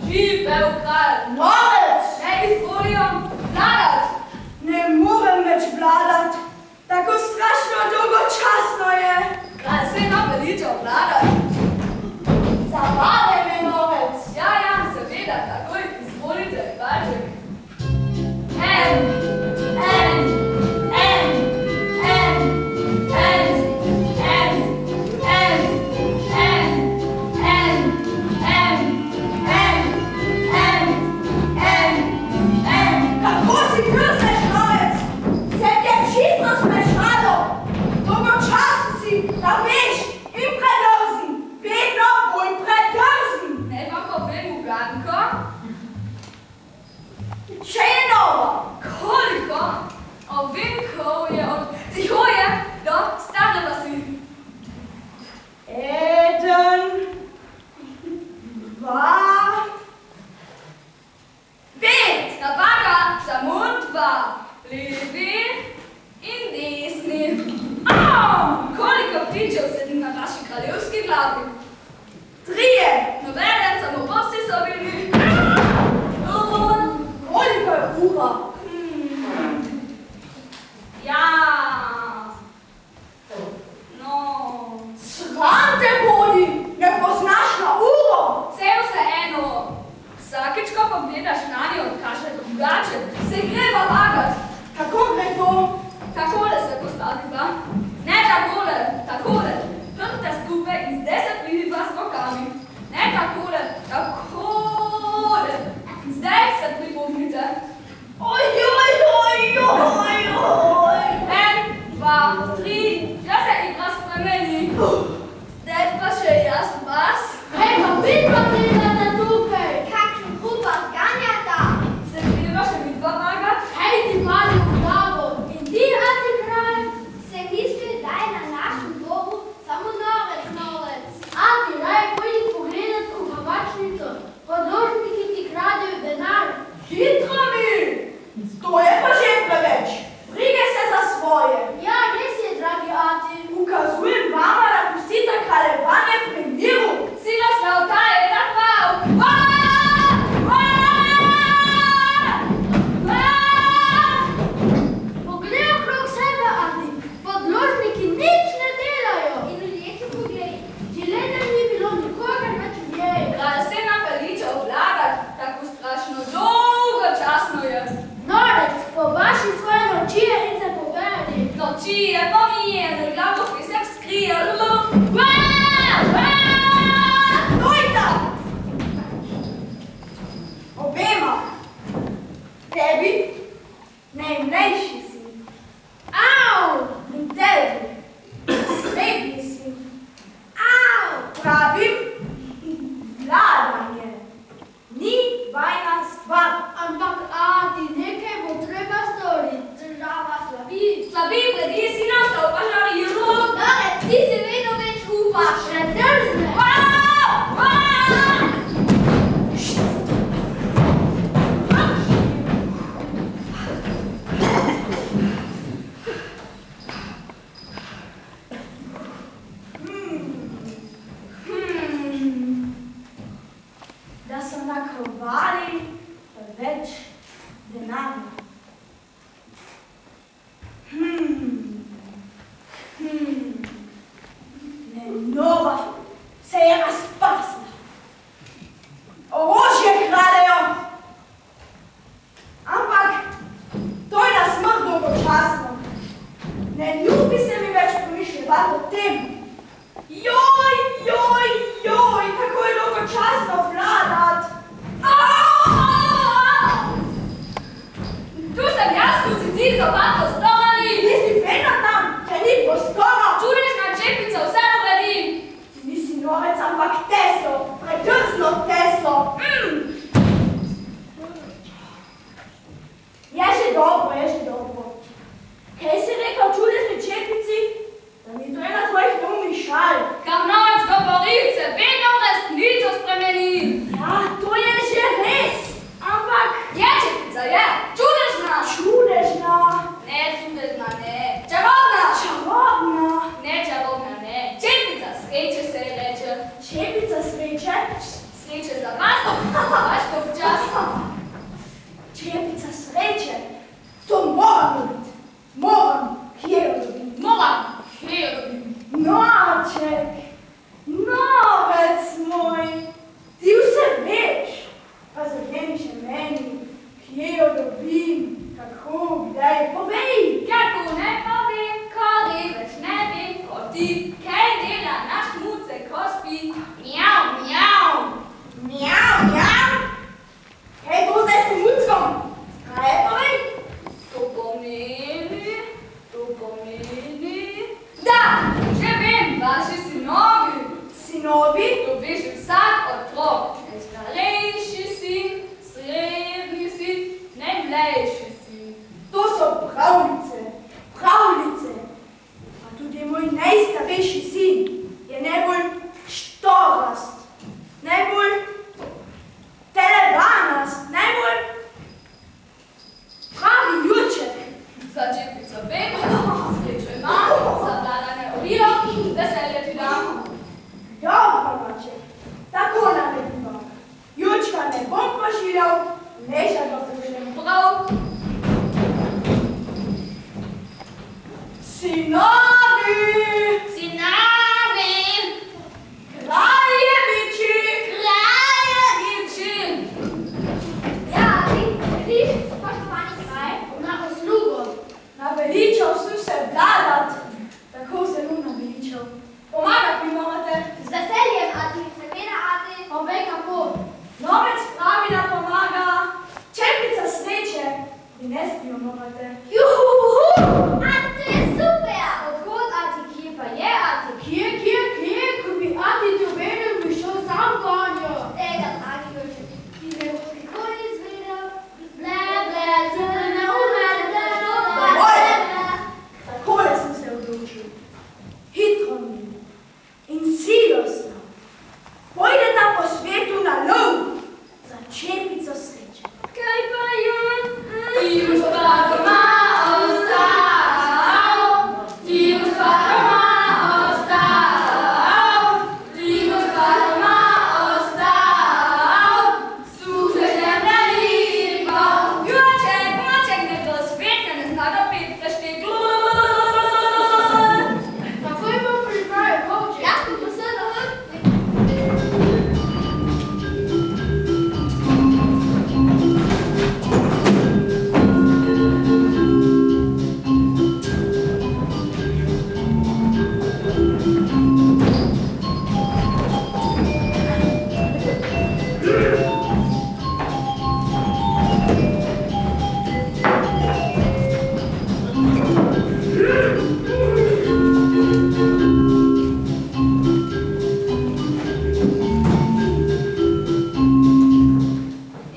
Živel kralj. Norec! Ne izvolijo vladat. Ne morem več vladat. Tako strašno dolgočasno je. Kralj se nam veliča vladat. Zabavaj me, norec. Ja, seveda, takoj izvolite, kralček. Ja, čudežna! Čudežna! Ne, Synovi! Synovi! Krajeviči! Krajeviči! Ja, vi, spoštovani kraj, na uslugo. Naveličal sem se vladat, tako zelo naveličal. Pomagati mi morate. Z veseljem, Ati, seveda, Ati. Povej kako. Novec pravi, da pomaga. Čepica sreče. Prinesti jo morate. Juhu! Ati, to je super! Odkot, Ati, kje pa je, Ati? Kje, ko bi Ati dobenil, bi šel sam konjo. Tega, Ati, hoče. Ti me boš nikoli izvedel. Ble, zrna umrde, Takole sem se odločil. Hitro mi in silostno. Pojdeta po svetu na lov za čepico sreče. Kaj pa Jun? Juž pa doma ostal. Juž pa doma ostal. Juž pa doma ostal. Služenjem veliko. Jurček, nekdo svetne, ne zna da pet, težke Takoj bom pripravil kovček. Jaz bom posedla ven.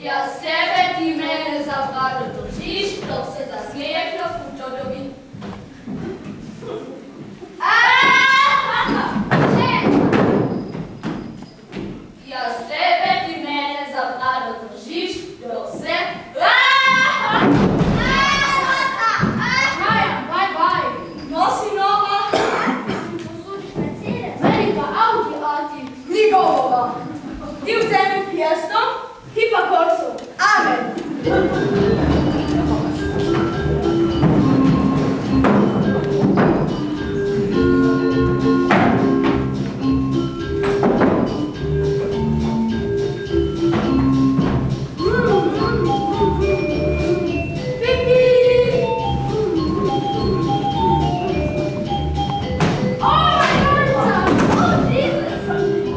Ja sebe ti mene za brado držiš, dok se zasmeje klofučo dobi. Ja sebe ti mene za brado držiš, dok se... Nosi nova, Poslušiš Mercedes? meni pa Audi, Ati. Ni govora. Ti vzemi Fiesto, ti pa Corso. Amen.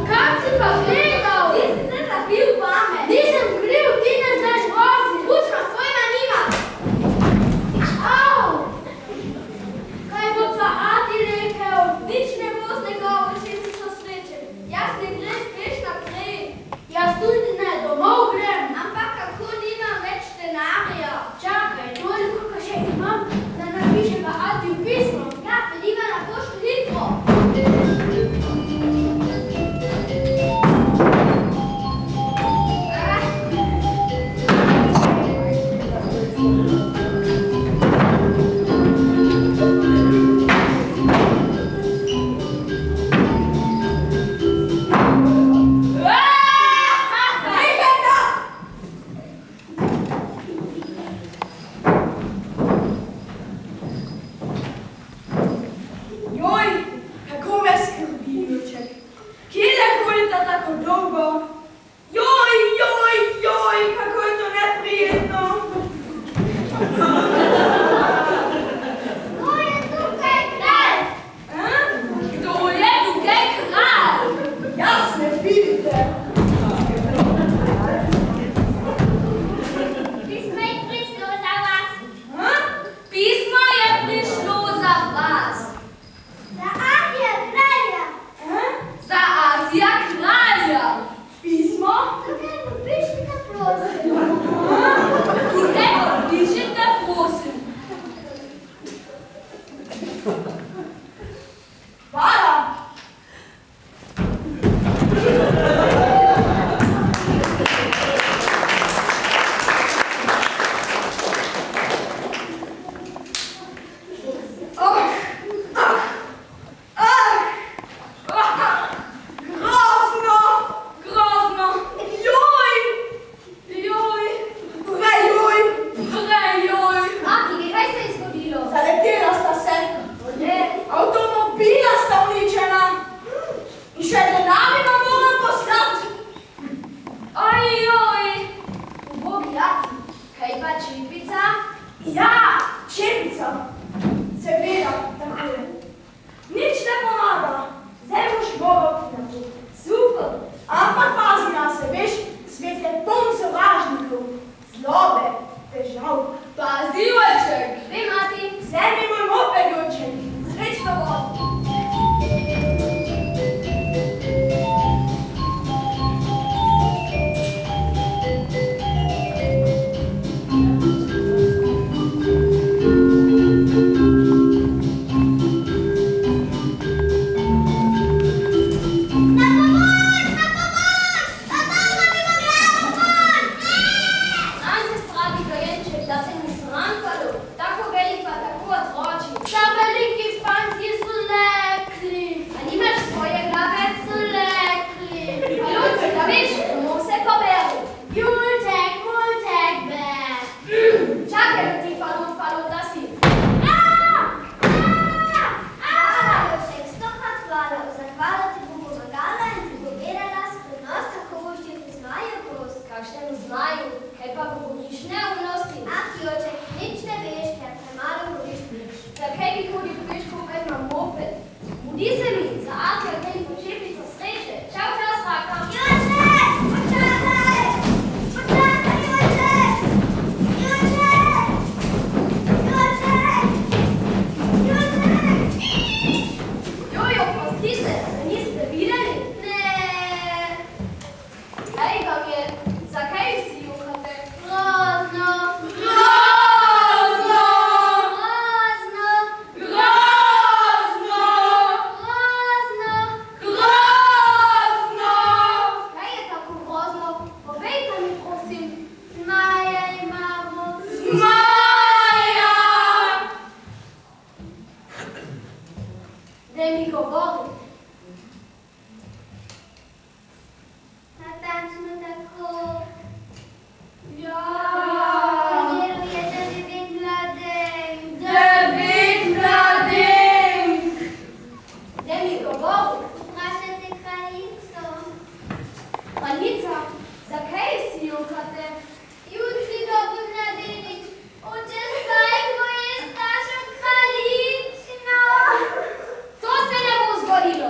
Kam si pa gledal? Ti si se zapil pamet. Nisem kriv, ti ne znaš voziti. Pušča svojima njima. Au! Kaj bo pa Ati rekel? Nič ne bo z njegovo čepico sreče. Jaz ne grem peš naprej. Jaz tudi ne, domov grem. Ampak kako nimam več denarja? Čakaj, toliko, kar še imam, da napišem pa Ati v pismo. Ja, peliva na pošto hitro. Joj, kako me skrbi, Jurček. Kje le hodite tako dolgo? Joj, kako je to neprijetno. Kdo je tukaj kralj? Kdo je tukaj kralj? Jaz ne vidite. Pismo je prišlo za vas. Pismo je prišlo za vas. Za Atija kralja. Za Atija kralja. Pismo? Tukaj mu pišite, prosim. Tukaj podpišite, prosim. Hvala. Grozno. Joj. Joj. Ati, kaj se je zgodilo? Zaletela sta se. Zdi se mi, za Adler tej počepico sreče. Čau, čau, svaka. Jože! Počakaj! Počakaj, Jože! Jože! Jože! Jože! Jojo, prostite, da niste videli? Ne! Ej, vam je, zakaj vsi jokate? Grozno! Grozno! Grozno! Grozno! Grozno! Grozno! Kaj je tako grozno? Povejte mi, prosim. Zmaja imamo! Zmaja! Daj mi govori. Natančno tako. Ja! Miruje, da živim mladen. Devet mladenk! Daj mi govori. Vprašajte kraljico. Kraljica, zakaj si jokate? Jutri dobi mladenič. Oče, zdaj bo je staršo kraljično. To se ne bo zgodilo.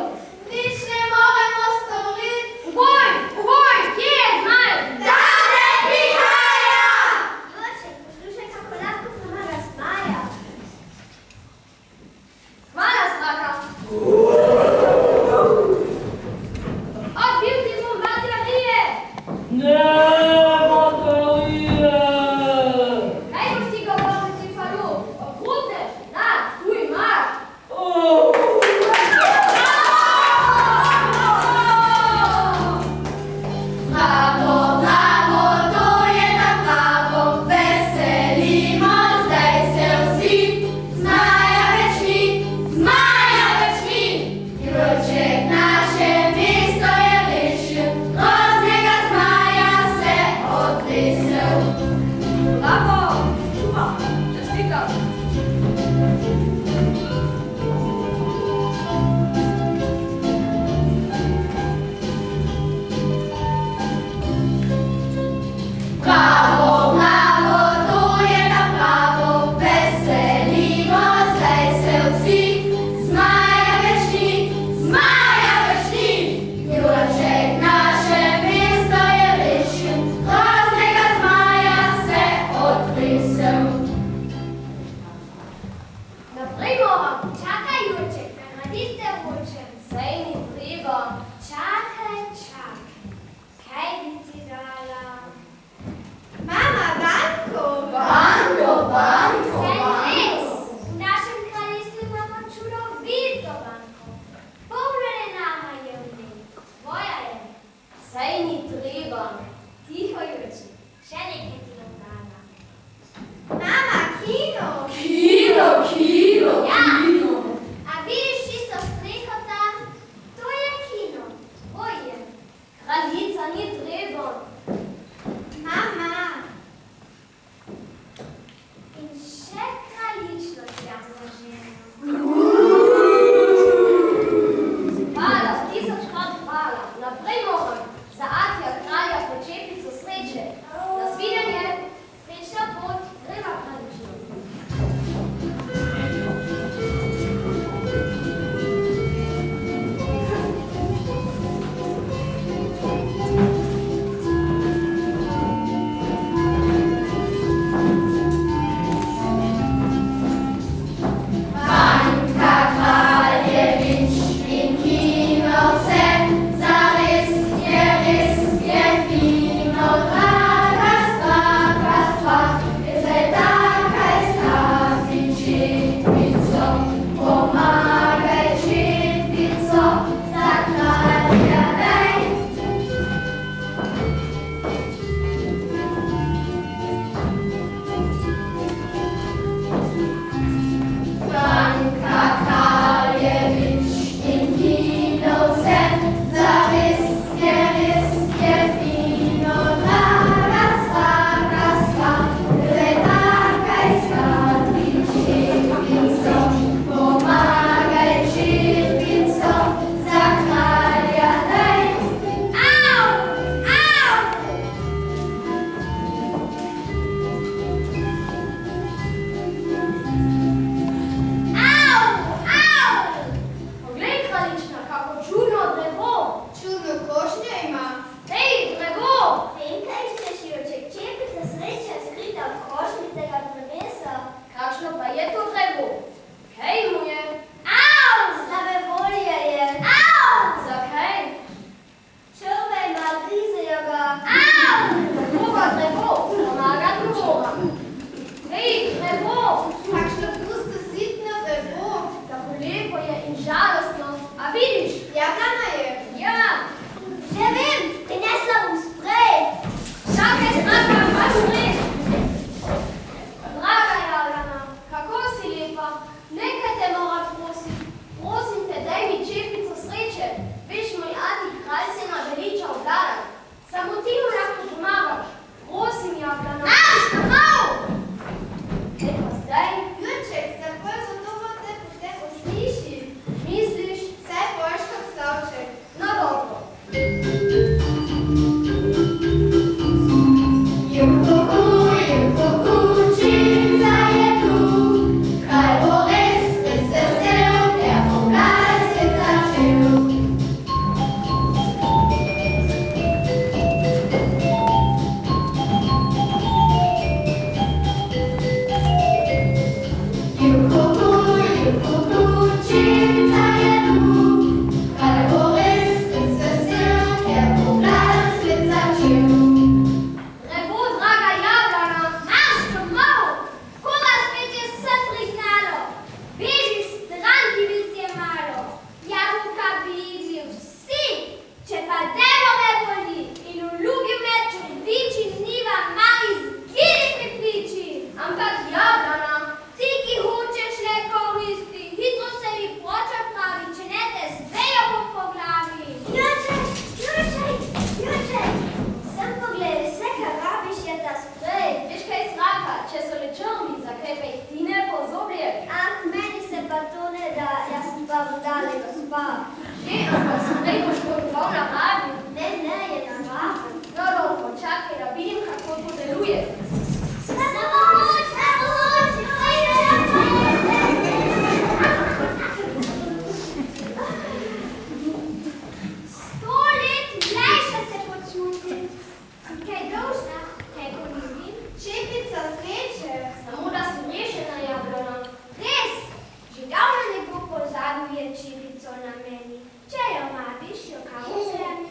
čipico na meni. Če jo vabiš, jo kam vzemi.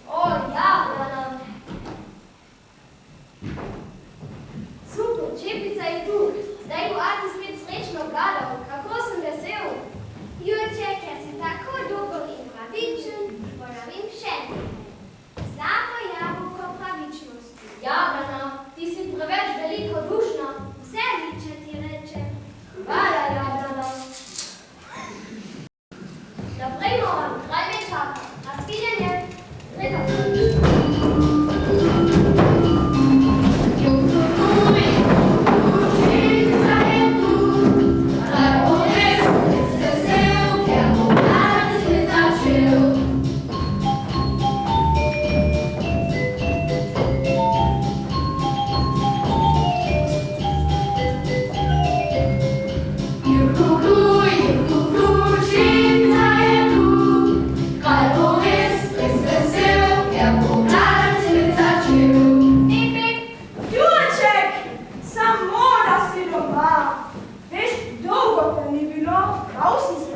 O, Jadana. Super, čepica je tu. Zdaj bo ati spet srečno gledal. Kako sem vesel. Jurček, ker si tako dober in pravičen, ponovim še nekaj. Zlato jabolko pravičnosti. Jadana, ti si preveč velikodušna. Vse niče ti reče. Hvala, Jadana. Naprej, Mohan, kraj me čaka. Nasvidenje. Gleda. Jurček, samo da si doma. Veš, dolgo te ni bilo, prav si